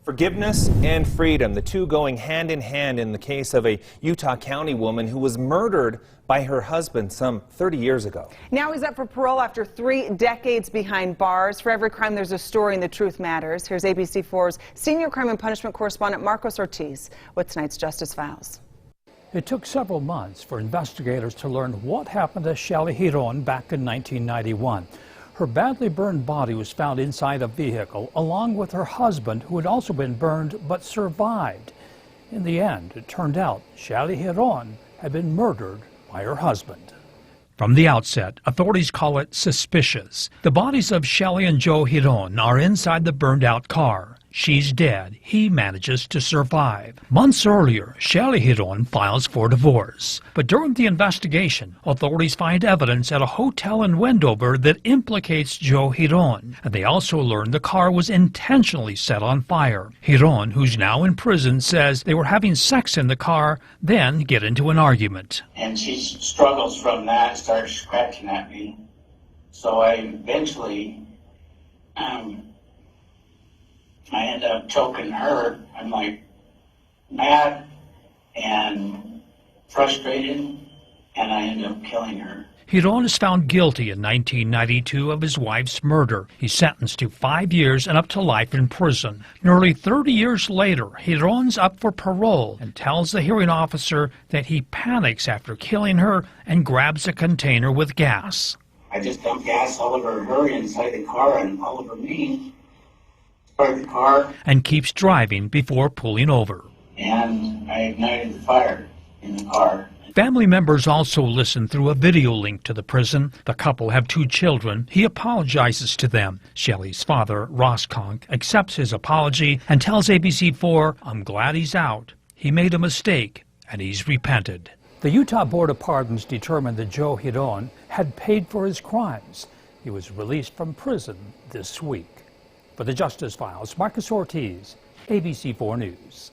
Forgiveness and freedom, the two going hand in hand in the case of a Utah County woman who was murdered by her husband some 30 years ago. Now he's up for parole after 3 decades behind bars. For every crime, there's a story, and the truth matters. Here's ABC4's senior crime and punishment correspondent Marcos Ortiz with tonight's Justice Files. It took several months for investigators to learn what happened to Shelly Jiron back in 1991. Her badly burned body was found inside a vehicle, along with her husband, who had also been burned but survived. In the end, it turned out Shelly Jiron had been murdered by her husband. From the outset, authorities call it suspicious. The bodies of Shelly and Joe Jiron are inside the burned-out car. She's dead. He manages to survive. Months earlier, Shelly Jiron files for divorce. But during the investigation, authorities find evidence at a hotel in Wendover that implicates Joe Jiron. And they also learn the car was intentionally set on fire. Jiron, who's now in prison, says they were having sex in the car, then get into an argument. And she struggles from that, starts scratching at me. So I eventually I end up choking her. I'm like mad and frustrated, and I end up killing her. Jiron is found guilty in 1992 of his wife's murder. He's sentenced to 5 years and up to life in prison. Nearly 30 years later, Jiron's up for parole and tells the hearing officer that he panics after killing her and grabs a container with gas. I just dumped gas all over her inside the car and all over me. Started the car and keeps driving before pulling over. And I ignited the fire in the car. Family members also listen through a video link to the prison. The couple have 2 children. He apologizes to them. Shelly's father, Ross Conk, accepts his apology and tells ABC4, "I'm glad he's out. He made a mistake and he's repented." The Utah Board of Pardons determined that Joe Jiron had paid for his crimes. He was released from prison this week. For the Justice Files, Marcos Ortiz, ABC4 News.